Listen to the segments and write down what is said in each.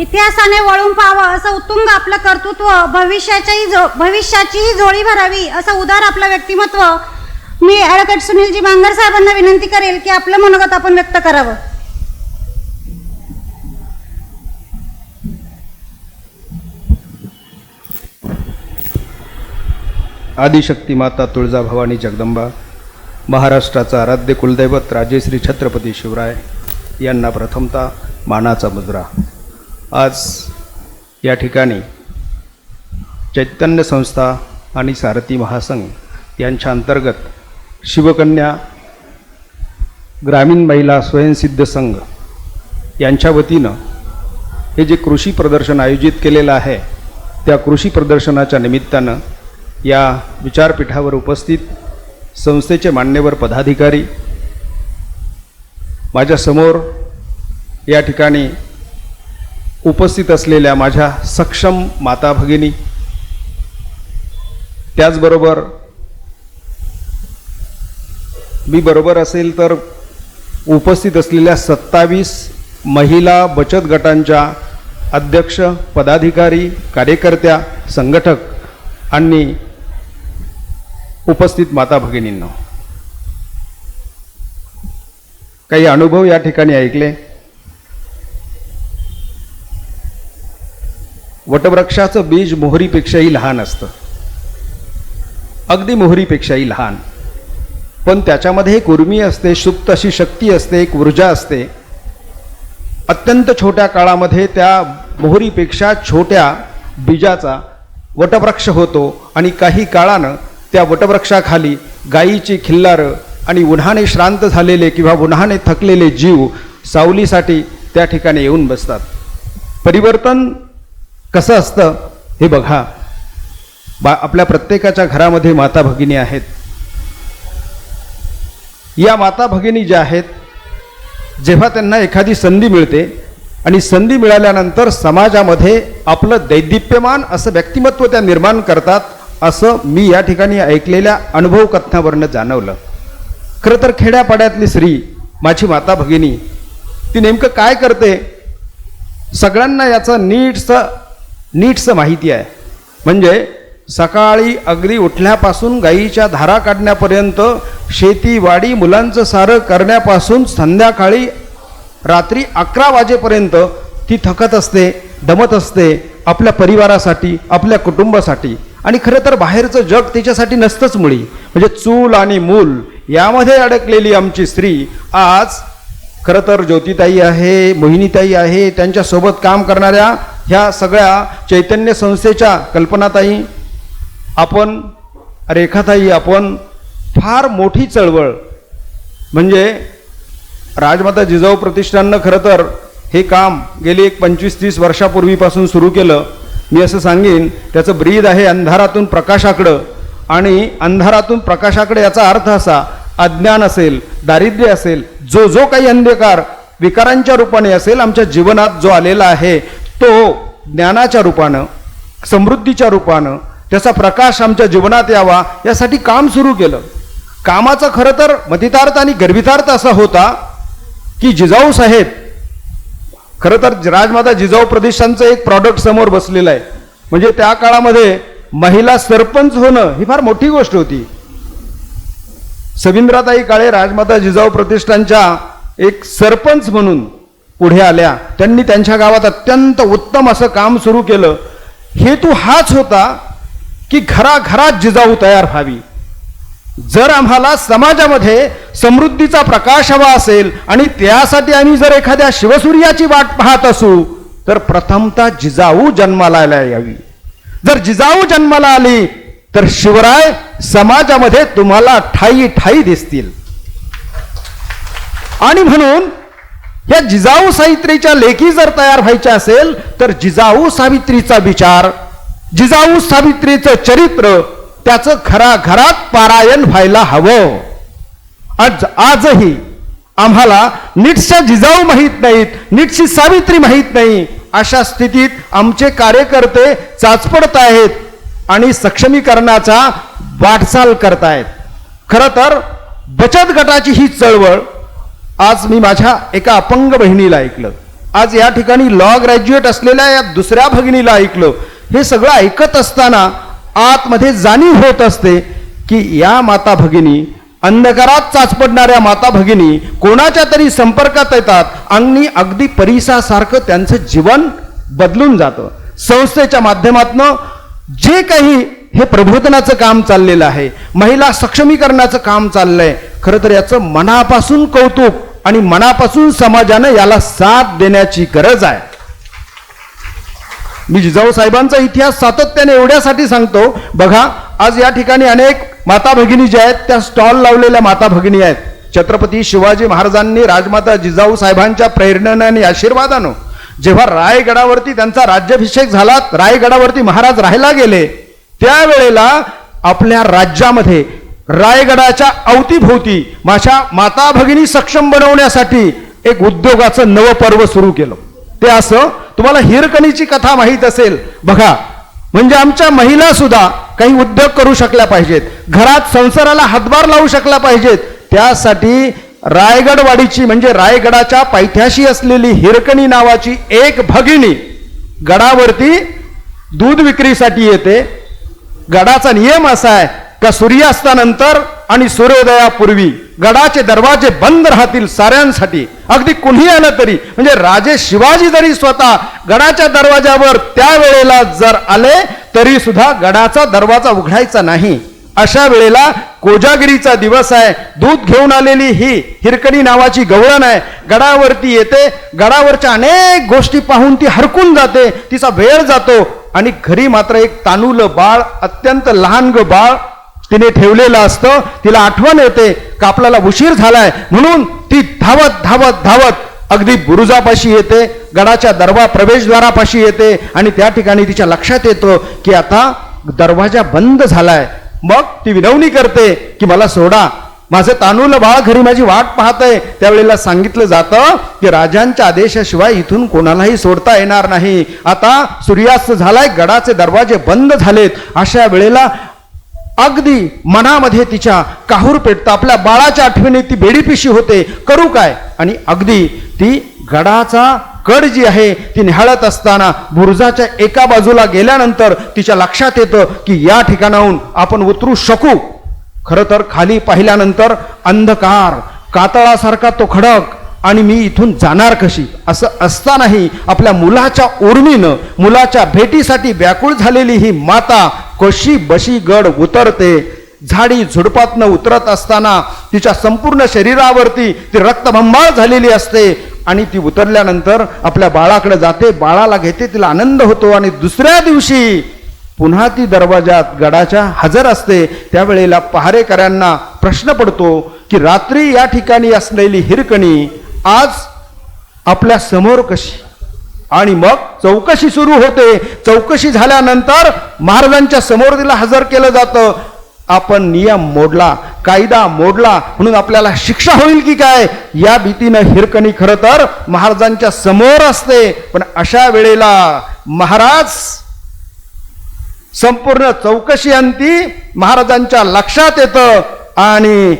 इतिहासाने वळून पाहावं असं उत्तुंग आपलं कर्तृत्व, भविष्याचीही जोडी भरावी असं उदार आपलं व्यक्तिमत्व. मी ॲडव्होकेट सुनीलजी बांगर साहेबांना विनंती करेल की आपलं मनोगत आपण व्यक्त करावं. आदिशक्ती माता तुळजाभवानी जगदंबा, महाराष्ट्राचा आराध्य कुलदैवत राजेश्री छत्रपती शिवराय यांना प्रथमतः मानाचा मुजरा. आज या ठिकाणी चैतन्य संस्था आणि सारथी महासंघ यांच्या अंतर्गत शिवकन्या ग्रामीण महिला स्वयंसिद्ध संघ यांच्या वतीनं हे जे कृषी प्रदर्शन आयोजित केलेलं आहे, त्या कृषी प्रदर्शनाच्या निमित्तानं या विचारपीठावर उपस्थित संस्थेचे मान्यवर पदाधिकारी, माझ्यासमोर या ठिकाणी उपस्थित असलेल्या माझ्या सक्षम माता भगिनी, त्याचबरोबर मी बरोबर असेल तर उपस्थित असलेल्या 27 महिला बचत गटांच्या अध्यक्ष, पदाधिकारी, कार्यकर्त्या, संघटक आणि उपस्थित माता भगिनींनो, काही अनुभव या ठिकाणी ऐकले. वटवृक्षाचं बीज मोहरीपेक्षाही लहान असतं, अगदी मोहरीपेक्षाही लहान, पण त्याच्यामध्ये एक उर्मी असते, सुप्त अशी शक्ती असते, एक ऊर्जा असते. अत्यंत छोट्या काळामध्ये त्या मोहरीपेक्षा छोट्या बीजाचा वटवृक्ष होतो आणि काही काळानं त्या वटवृक्षाखाली गायीची खिल्लारं आणि उन्हाने श्रांत झालेले किंवा उन्हाने थकलेले जीव सावलीसाठी त्या ठिकाणी येऊन बसतात. परिवर्तन कसं असतं हे बघा. आपल्या प्रत्येकाच्या घरामध्ये माता भगिनी आहेत. या माता भगिनी ज्या आहेत, जेव्हा त्यांना एखादी संधी मिळते आणि संधी मिळाल्यानंतर समाजामध्ये आपलं दैदिप्यमान असं व्यक्तिमत्व त्या निर्माण करतात, असं मी या ठिकाणी ऐकलेल्या अनुभव कथनावरनं जाणवलं. खरं तर खेड्यापाड्यातली स्त्री, माझी माता भगिनी, ती नेमकं काय करते सगळ्यांना याचं नीटसं माहिती आहे. म्हणजे सकाळी अगदी उठल्यापासून गाईच्या धारा काढण्यापर्यंत, शेतीवाडी मुलांचं सारं करण्यापासून संध्याकाळी रात्री 11 वाजेपर्यंत ती थकत असते, दमत असते आपल्या परिवारासाठी, आपल्या कुटुंबासाठी. आणि खरं तर बाहेरचं जग तिच्यासाठी नसतंच मुळी. म्हणजे चूल आणि मूल यामध्ये अडकलेली आमची स्त्री आज खरं तर ज्योतिताई आहे, मोहिनीताई आहे, त्यांच्यासोबत काम करणाऱ्या ह्या सगळ्या चैतन्य संस्थेच्या कल्पनाताई, आपण रेखाताई, आपण फार मोठी चळवळ, म्हणजे राजमाता जिजाऊ प्रतिष्ठाननं खरं तर हे काम गेली 25-30 वर्षापूर्वीपासून सुरू केलं. मी असं सांगेन, त्याचं ब्रीद आहे अंधारातून प्रकाशाकडं. आणि अंधारातून प्रकाशाकडे याचा अर्थ असा, अज्ञान असेल, दारिद्र्य असेल, जो काही अंधकार विकारांच्या रूपाने असेल आमच्या जीवनात जो आलेला आहे, तो ज्ञानाच्या रूपानं, समृद्धीच्या रूपानं त्याचा प्रकाश आमच्या जीवनात यावा यासाठी काम सुरू केलं. कामाचा खरं तर मतितार्थ आणि गर्भितार्थ असा होता की जिजाऊ साहेब, खरं तर राजमाता जिजाऊ प्रतिष्ठानचं एक प्रॉडक्ट समोर बसलेलं आहे. म्हणजे त्या काळामध्ये महिला सरपंच होणं ही फार मोठी गोष्ट होती. सविंद्राताई काळे राजमाता जिजाऊ प्रतिष्ठानच्या एक सरपंच म्हणून पुढे आल्या. त्यांनी त्यांच्या गावात अत्यंत उत्तम असं काम सुरू केलं. हेतू हाच होता की घराघरात जिजाऊ तयार व्हावी. जर आम्हाला समाजामध्ये समृद्धीचा प्रकाश हवा असेल आणि त्यासाठी आम्ही जर एखाद्या शिवसूर्याची वाट पाहत असू, तर प्रथमतः जिजाऊ जन्माला यावी. जर जिजाऊ जन्माला आली तर शिवराय समाजामध्ये तुम्हाला ठाई ठाई दिसतील. आणि म्हणून या जिजाऊ सावित्रीच्या लेखी जर तयार व्हायच्या असेल तर जिजाऊ सावित्रीचा विचार, जिजाऊ सावित्रीचं चरित्र, त्याचं घराघरात पारायण व्हायला हवं. आजही आम्हाला नीटशा जिजाऊ माहीत नाहीत, नीटशी सावित्री माहीत नाही, अशा स्थितीत आमचे कार्यकर्ते चाचपडत आहेत आणि सक्षमीकरणाचा वाटचाल करतायत. खरं तर बचत गटाची ही चळवळ, आज मी माझ्या एका अपंग बहिणीला ऐकलं. आज या ठिकाणी लॉ ग्रॅज्युएट असलेल्या या दुसऱ्या भगिनीला ऐकलं. हे सगळं ऐकत असताना आतमध्ये जाणीव होत असते की या माता भगिनी, अंधकारात चाचपडणाऱ्या माता भगिनी कोणाच्या तरी संपर्कात येतात आणि अगदी परिसासारखं त्यांचं जीवन बदलून जातं. संस्थेच्या माध्यमातून जे काही हे प्रबोधनाचं काम चाललेलं आहे, महिला सक्षमीकरणाचं काम चाललंय, खरं तर याचं मनापासून कौतुक आणि मनापासून समाजानं याला साथ देण्याची गरज आहे. मी जिजाऊ साहेबांचा इतिहास सातत्याने एवढ्यासाठी सांगतो. बघा, आज या ठिकाणी अनेक माता भगिनी ज्या आहेत त्या स्टॉल लावलेल्या माता भगिनी आहेत. छत्रपती शिवाजी महाराजांनी राजमाता जिजाऊ साहेबांच्या प्रेरणेने आणि आशीर्वादानं जेव्हा रायगडावरती त्यांचा राज्याभिषेक झाला, रायगडावरती महाराज राहायला गेले, त्यावेळेला आपल्या राज्यामध्ये रायगडाच्या अवतीभोवती माझ्या माता भगिनी सक्षम बनवण्यासाठी एक उद्योगाचं नवं पर्व सुरू केलं. ते असं, तुम्हाला हिरकणीची कथा माहीत असेल. बघा, म्हणजे आमच्या महिला सुद्धा काही उद्योग करू शकल्या पाहिजेत, घरात संसाराला हातभार लावू शकल्या पाहिजेत. त्यासाठी रायगडवाडीची म्हणजे रायगडाच्या पायथ्याशी असलेली हिरकणी नावाची एक भगिनी गडावरती दूध विक्रीसाठी येते. गडाचा नियम असा आहे का सूर्यास्तानंतर आणि सूर्योदयापूर्वी गडाचे दरवाजे बंद राहतील साऱ्यांसाठी. अगदी कुणी आलं तरी, म्हणजे राजे शिवाजी जरी स्वतः गडाच्या दरवाजावर त्यावेळेला जर आले तरी सुद्धा गडाचा दरवाजा उघडायचा नाही. अशा वेळेला कोजागिरीचा दिवस आहे. दूध घेऊन आलेली ही हिरकणी नावाची गवळण आहे, गडावरती येते. गडावरच्या अनेक गोष्टी पाहून ती हरकून जाते, तिचा वेळ जातो आणि घरी मात्र एक तानुलं बाळ, अत्यंत लहान बाळ तिने ठेवलेलं असतं. तिला आठवण येते का आपल्याला उशीर झालाय, म्हणून ती धावत धावत धावत अगदी बुरुजापाशी येते, गडाच्या प्रवेशद्वारापाशी येते आणि त्या ठिकाणी तिच्या लक्षात येतं की आता दरवाजा बंद झालाय. मग ती विनवणी करते की मला सोडा, माझं तानुलं बाळ घरी माझी वाट पाहतंय. त्यावेळेला सांगितलं जातं की राजांच्या आदेशाशिवाय इथून कोणालाही सोडता येणार नाही. आता सूर्यास्त झालाय, गडाचे दरवाजे बंद झालेत. अशा वेळेला अगदी मनामध्ये तिच्या काहूर पेटतं. आपल्या बाळाच्या आठवणीत ती बेडीपिशी होते, करू काय. आणि अगदी ती गडाचा कड जी आहे ती निहाळत असताना बुरुजाच्या एका बाजूला गेल्यानंतर तिच्या लक्षात येतं की या ठिकाणाहून आपण उतरू शकू. खरं तर खाली पाहिल्यानंतर अंधकार, कातळासारखा तो खडक, आणि मी इथून जाणार कशी. असं असतानाही आपल्या मुलाच्या उर्मीनं, मुलाच्या भेटीसाठी व्याकुळ झालेली ही माता कशी बशी गड उतरते. झाडी झुडपातनं उतरत असताना तिच्या संपूर्ण शरीरावरती ती रक्तबंबाळ झालेली असते आणि ती उतरल्यानंतर आपल्या बाळाकडे जाते, बाळाला घेते, तिला आनंद होतो. आणि दुसऱ्या दिवशी पुन्हा ती दरवाजात गडाच्या हजर असते. त्यावेळेला पहारेकऱ्यांना प्रश्न पडतो की रात्री या ठिकाणी असलेली हिरकणी आज आपल्या समोर कशी. आणि मग चौकशी सुरू होते. चौकशी झाल्यानंतर महाराजांच्या समोर तिला हजर केलं जातं. आपण नियम मोडला, कायदा मोडला म्हणून आपल्याला शिक्षा होईल की काय या भीतीनं हिरकणी खरं तर महाराजांच्या समोर असते. पण अशा वेळेला महाराज संपूर्ण चौकशी अंती महाराजांच्या लक्षात येतं आणि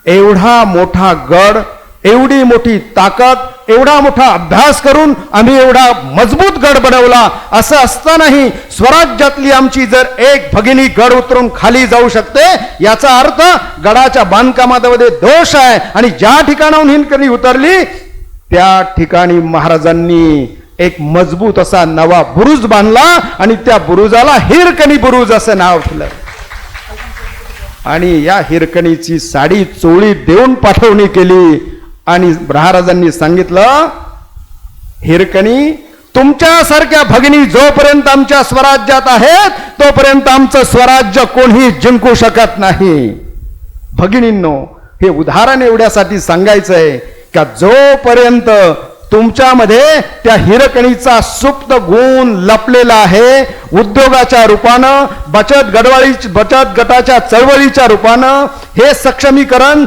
एवढा मोठा गड, एवढी मोठी ताकद, एवढा मोठा अभ्यास करून आम्ही एवढा मजबूत गड बनवला. असं असतानाही स्वराज्यातली आमची जर एक भगिनी गड उतरून खाली जाऊ शकते, याचा अर्थ गडाच्या बांधकामामध्ये दोष आहे. आणि ज्या ठिकाणाहून हिरकणी उतरली त्या ठिकाणी महाराजांनी एक मजबूत असा नवा बुरुज बांधला आणि त्या बुरुजाला हिरकणी बुरुज असं नाव ठेवलं. आणि या हिरकणीची साडी चोळी देऊन पाठवणी केली आणि महाराजांनी सांगितलं, हिरकणी तुमच्यासारख्या भगिनी जोपर्यंत आमच्या स्वराज्यात आहेत तोपर्यंत आमचं स्वराज्य कोणी जिंकू शकत नाही. भगिनींनो, हे उदाहरण एवढ्यासाठी सांगायचंय का जोपर्यंत तुमच्यामध्ये त्या हिरकणीचा सुप्त गुण लपलेला आहे, उद्योगाच्या रूपानं, बचत गटाच्या चळवळीच्या रूपानं हे सक्षमीकरण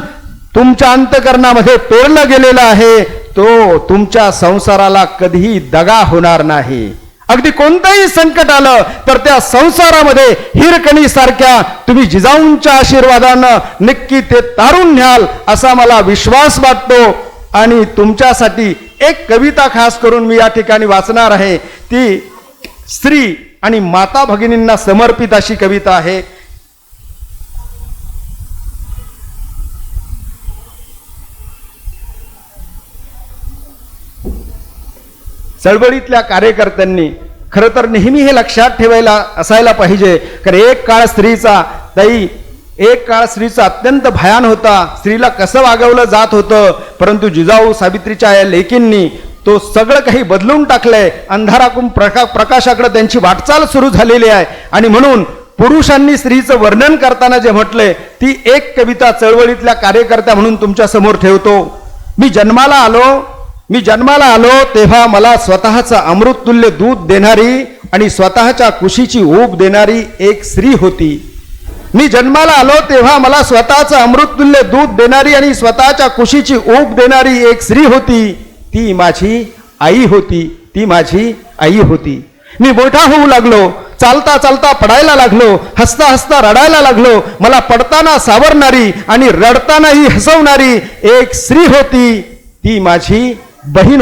तुमच्या अंतःकरणामध्ये पेरलं गेलेलं आहे, तो तुमच्या संसाराला कधीही दगा होणार नाही. अगदी कोणतंही संकट आलं तर त्या संसारामध्ये हिरकणी सारख्या तुम्ही जिजाऊंच्या आशीर्वादानं नक्की ते तारून न्याल असा मला विश्वास वाटतो. आणि तुमच्यासाठी एक कविता खास करून मी या ठिकाणी वाचणार आहे. ती स्त्री आणि माता भगिनींना समर्पित अशी कविता आहे. चळवळीतल्या कार्यकर्त्यांनी खरं तर नेहमी हे लक्षात ठेवायला असायला पाहिजे, कारण एक काळ स्त्रीचा अत्यंत भयान होता. स्त्रीला कसं वागवलं जात होतं, परंतु जिजाऊ सावित्रीच्या या लेकींनी तो सगळं काही बदलून टाकलंय. अंधारातून प्रकाशाकडे त्यांची वाटचाल सुरू झालेली आहे. आणि म्हणून पुरुषांनी स्त्रीचं वर्णन करताना जे म्हटलंय ती एक कविता चळवळीतल्या कार्यकर्त्या म्हणून तुमच्या समोर ठेवतो. मी जन्माला आलो तेव्हा मला स्वतःचं अमृततुल्य दूध देणारी आणि स्वतःच्या कुशीची ऊब देणारी एक स्त्री होती. मी जन्माला आलो तेव्हा मला स्वतःचं अमृततुल्य दूध देणारी आणि स्वतःच्या कुशीची ऊब देणारी एक स्त्री होती. ती माझी आई होती. मी मोठा होऊ लागलो, चालता चालता पडायला लागलो, हसता हसता रडायला लागलो. मला पडताना सावरणारी आणि रडतानाही हसवणारी एक स्त्री होती. ती माझी बहीण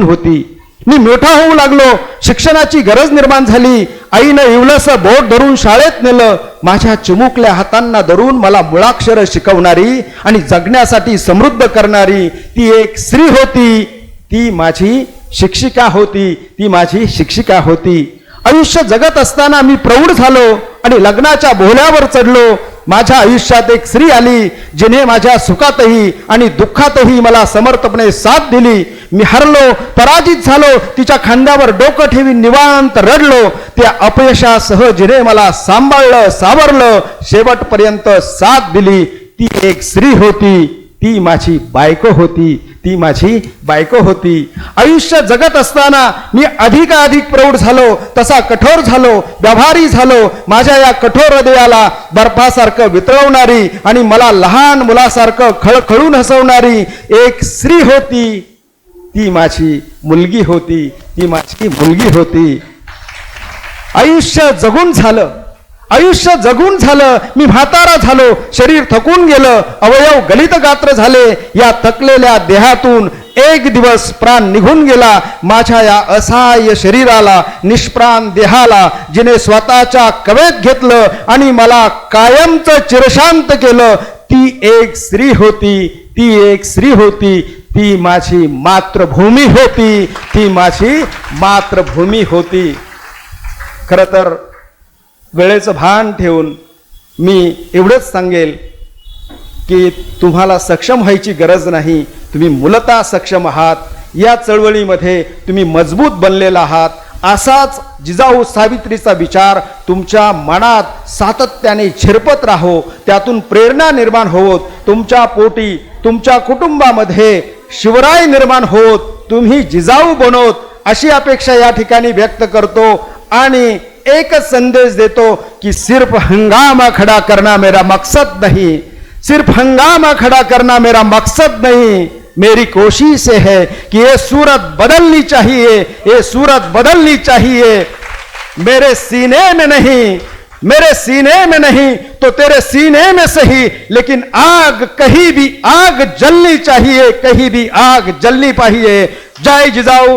होती. मी मोठा होऊ लागलो, शिक्षणाची गरज निर्माण झाली. आईनं इवलंसं बोट धरून शाळेत नेलं. माझ्या चिमुकल्या हातांना धरून मला मुळाक्षर शिकवणारी आणि जगण्यासाठी समृद्ध करणारी ती एक स्त्री होती. ती माझी शिक्षिका होती. आयुष्य जगत असताना मी प्रौढ झालो आणि लग्नाच्या बोहल्यावर चढलो. माझ्या आयुष्यात एक स्त्री आली जिने माझ्या सुखातही आणि दुःखातही मला समर्थपणे साथ दिली. मी हरलो, पराजित झालो, तिच्या खांद्यावर डोकं ठेवी निवांत रडलो. त्या अपयशासह जिने मला सांभाळलं, सावरलं, शेवटपर्यंत साथ दिली ती एक स्त्री होती. ती माझी बायको होती. आयुष्य जगत असताना मी अधिकाधिक प्रौढ झालो, तसा कठोर झालो, व्यवहारी झालो. माझ्या या कठोर हृदयाला बर्फासारखं वितळवणारी आणि मला लहान मुलासारखं खळखळून हसवणारी एक स्त्री होती. ती माझी मुलगी होती. आयुष्य जगून झालं. मी म्हातारा झालो, शरीर थकून गेलं, अवयव गलित गात्र झाले. या थकलेल्या देहातून एक दिवस प्राण निघून गेला. माझ्या या असहाय्य शरीराला, निष्प्राण देहाला जिने स्वतःच्या कवेत घेतलं आणि मला कायमचं चिरशांत केलं ती एक स्त्री होती. ती माझी मातृभूमी होती. खरं तर वेळेचं भान ठेवून मी एवढंच सांगेल की तुम्हाला सक्षम व्हायची गरज नाही. तुम्ही मूलतः सक्षम आहात. या चळवळीमध्ये तुम्ही मजबूत बनलेला आहात. असाच जिजाऊ सावित्रीचा विचार तुमच्या मनात सातत्याने झिरपत राहो. त्यातून प्रेरणा निर्माण होत, तुमच्या पोटी, तुमच्या कुटुंबामध्ये शिवराय निर्माण होत, तुम्ही जिजाऊ बनोत अशी अपेक्षा या ठिकाणी व्यक्त करतो. आणि एक संदेश देतो कि सिर्फ हंगामा खड़ा करना मेरा मकसद नहीं, मेरी कोशिश है कि ये सूरत बदलनी चाहिए. मेरे सीने में नहीं तो तेरे सीने में सही, लेकिन कहीं भी आग जलनी चाहिए. जय जिजाऊ.